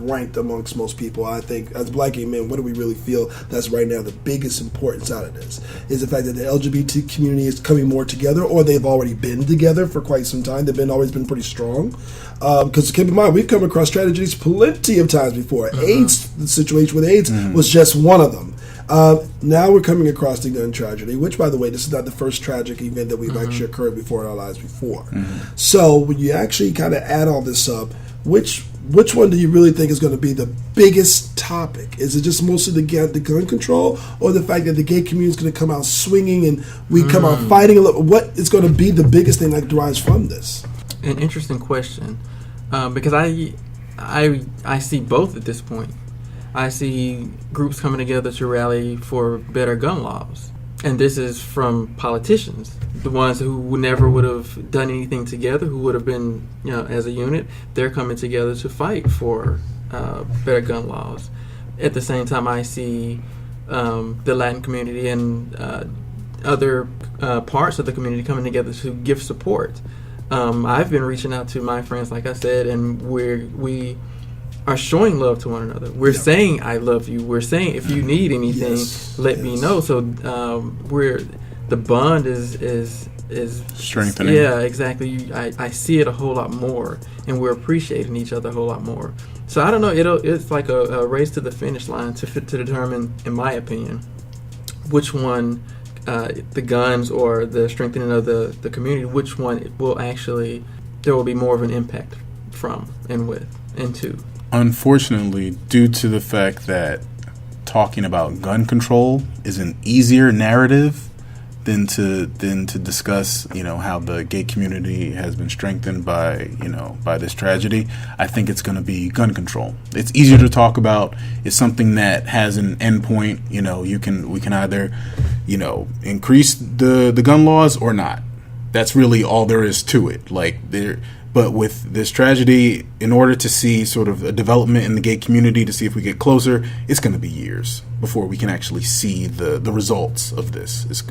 ranked amongst most people? I think as black gay men, what do we really feel that's right now the biggest importance out of this? Is the fact that the LGBT community is coming more together, or they've already been together for quite some time. They've always been pretty strong. Because keep in mind, we've come across tragedies plenty of times before. AIDS, the situation with AIDS was just one of them. Now we're coming across the gun tragedy, which, by the way, this is not the first tragic event that we've actually occurred before in our lives before. So when you actually kind of add all this up, which one do you really think is going to be the biggest topic? Is it just mostly the gun control, or the fact that the gay community is going to come out swinging and we come out fighting a little? What is going to be the biggest thing that derives from this? An interesting question, because I see both at this point. I see groups coming together to rally for better gun laws. And this is from politicians, the ones who never would have done anything together, who would have been, as a unit. They're coming together to fight for better gun laws. at the same time, I see the Latin community and other parts of the community coming together to give support. I've been reaching out to my friends, like I said, and we are showing love to one another. We're saying I love you. We're saying if you need anything, let me know. So the bond is strengthening. Yeah, exactly. I see it a whole lot more, and we're appreciating each other a whole lot more. So I don't know. It's like a race to the finish line to determine, in my opinion, which one, the guns or the strengthening of the community, which one will actually there will be more of an impact from and with and to. Unfortunately, due to the fact that talking about gun control is an easier narrative than to discuss, how the gay community has been strengthened by this tragedy, I think it's going to be gun control. It's easier to talk about. It's something that has an endpoint. We can either, increase the gun laws or not. That's really all there is to it. But with this tragedy, in order to see sort of a development in the gay community, to see if we get closer, it's going to be years before we can actually see the results of this. It's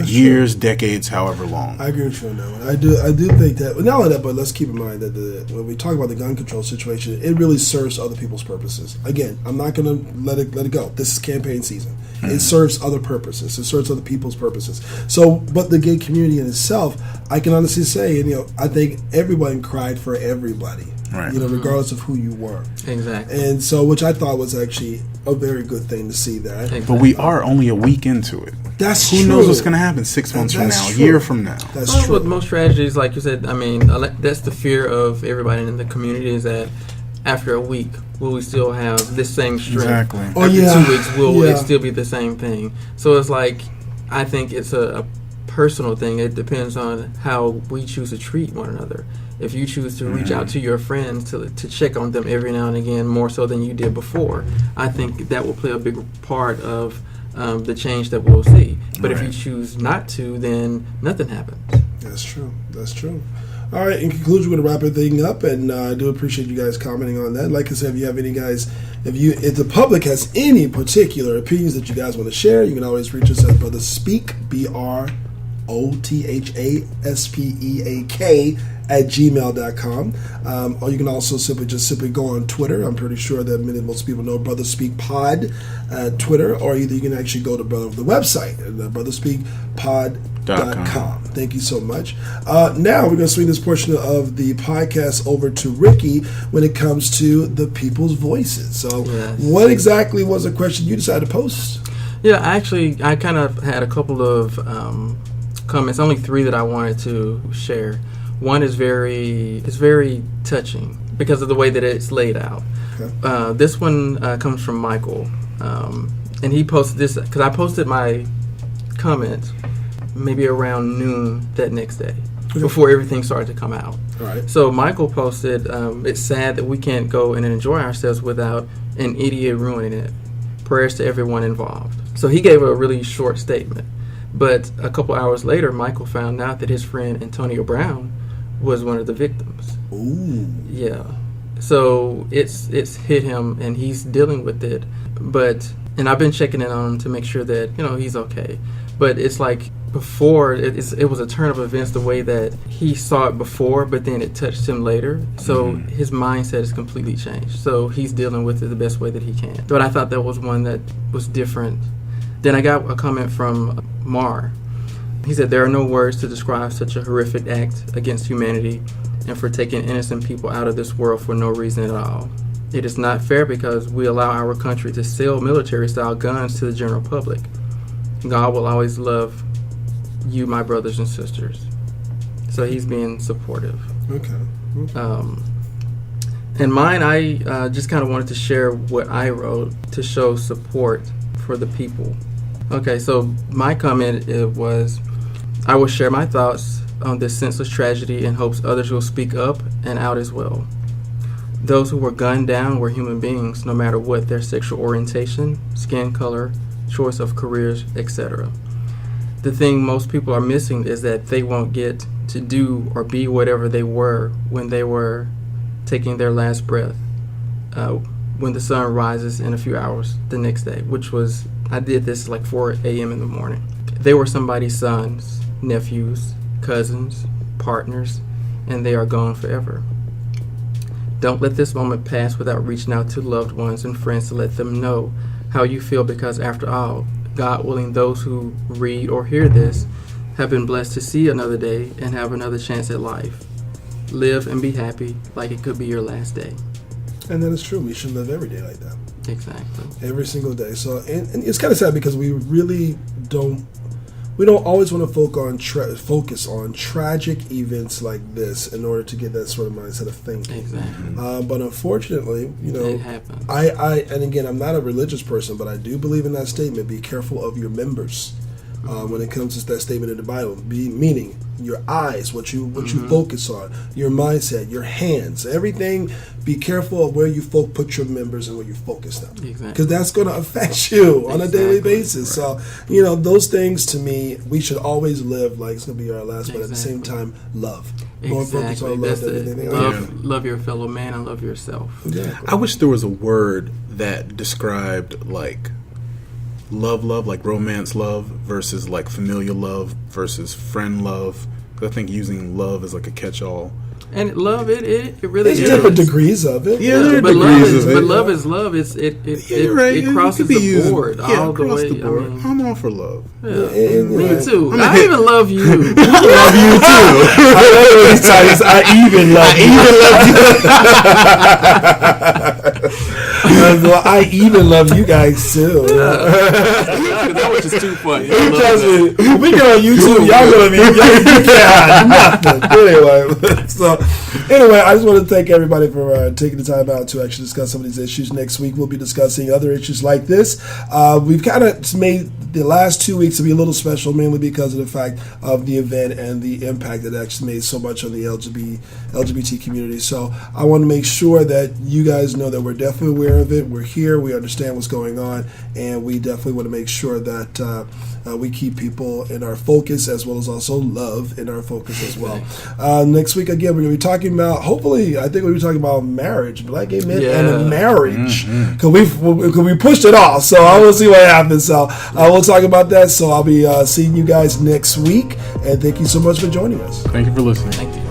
years, decades, however long. I agree with you on that one. I do think that, not only that, but let's keep in mind that when we talk about the gun control situation, it really serves other people's purposes. Again, I'm not going to let it go. This is campaign season. It serves other purposes. It serves other people's purposes. So, but the gay community in itself, I can honestly say, I think everyone cried for everybody, right. Regardless of who you were. Exactly. And so, which I thought was actually a very good thing to see that. Exactly. But we are only a week into it. That's Who true. knows what's going to happen 6 months from now, a year from now? That's true. With most tragedies, like you said, that's the fear of everybody in the community is that after a week, will we still have this same strength? Exactly. After 2 weeks, will it still be the same thing? So it's like, I think it's a personal thing. It depends on how we choose to treat one another. If you choose to reach out to your friends to check on them every now and again, more so than you did before, I think that will play a big part of the change that we'll see. But if you choose not to, then nothing happens. That's true. All right, in conclusion, we're going to wrap everything up, and I do appreciate you guys commenting on that. Like I said, if you have any guys, if the public has any particular opinions that you guys want to share, you can always reach us at Brothaspeak, BROTHASPEAK @gmail.com. Or you can also simply go on Twitter. I'm pretty sure that most people know Brothaspeak Pod Twitter, or either you can actually go to the website, brotherspeakpod.com. Thank you so much. Now we're going to swing this portion of the podcast over to Ricky when it comes to the people's voices. So what exactly was the question you decided to post? Yeah, actually, I kind of had a couple of comments, only 3 that I wanted to share. One is very touching because of the way that it's laid out. Okay. This one comes from Michael, and he posted this because I posted my comment maybe around noon that next day before everything started to come out. All right. So Michael posted, it's sad that we can't go and enjoy ourselves without an idiot ruining it. Prayers to everyone involved. So he gave a really short statement. But a couple hours later, Michael found out that his friend Antonio Brown was one of the victims. Ooh. Yeah. So it's hit him, and he's dealing with it. And I've been checking in on him to make sure that he's okay. But it's like before, it was a turn of events the way that he saw it before, but then it touched him later. So his mindset has completely changed. So he's dealing with it the best way that he can. But I thought that was one that was different. Then I got a comment from Mar. He said, there are no words to describe such a horrific act against humanity and for taking innocent people out of this world for no reason at all. It is not fair because we allow our country to sell military-style guns to the general public. God will always love you, my brothers and sisters. So he's being supportive. Okay. And mine, I just kind of wanted to share what I wrote to show support for the people. Okay, so my comment was, I will share my thoughts on this senseless tragedy in hopes others will speak up and out as well. Those who were gunned down were human beings, no matter what their sexual orientation, skin color, choice of careers, etc. The thing most people are missing is that they won't get to do or be whatever they were when they were taking their last breath. when the sun rises in a few hours the next day, which was, I did this like 4 a.m. in the morning. They were somebody's sons, nephews, cousins, partners, and they are gone forever. Don't let this moment pass without reaching out to loved ones and friends to let them know how you feel, because after all, God willing, those who read or hear this have been blessed to see another day and have another chance at life. Live and be happy like it could be your last day. And that is true. We should live every day like that. Exactly. Every single day. So, and it's kind of sad because we really don't always want to focus on tragic events like this in order to get that sort of mindset of thinking. Exactly. But unfortunately, it happens. And again, I'm not a religious person, but I do believe in that statement: be careful of your members. When it comes to that statement in the Bible, meaning your eyes, what you focus on, your mindset, your hands, everything. Be careful of where you put your members and where you focus them, because that's going to affect you on a daily basis. Right. So, those things, to me, we should always live like it's going to be our last, but at the same time, love. More focus on love than anything else. Love your fellow man and love yourself. Exactly. I wish there was a word that described like love, like romance love versus like familial love versus friend love. I think using love is like a catch-all. And love, it really is. There's different degrees of it. Yeah, there are degrees of it. But love is love. It crosses the board all the way. The board. I'm all for love. Yeah. Me too. I even love you. I love you too. I even love you. I even love you guys too. That was just too funny. Trust me, when we get on YouTube, y'all gonna be you can't nothing. Anyway, I just want to thank everybody for taking the time out to actually discuss some of these issues. Next week, we'll be discussing other issues like this. We've kind of made the last 2 weeks to be a little special, mainly because of the fact of the event and the impact that it actually made so much on the LGBT community. So I want to make sure that you guys know that we're definitely aware of it. We're here. We understand what's going on, and we definitely want to make sure that we keep people in our focus, as well as also love in our focus as well. Next week, again, we're going to be talking about, hopefully, I think we'll be talking about marriage, black gay men and marriage, because we pushed it off. So I will see what happens. So we'll talk about that. So I'll be seeing you guys next week, and thank you so much for joining us. Thank you for listening. Thank you.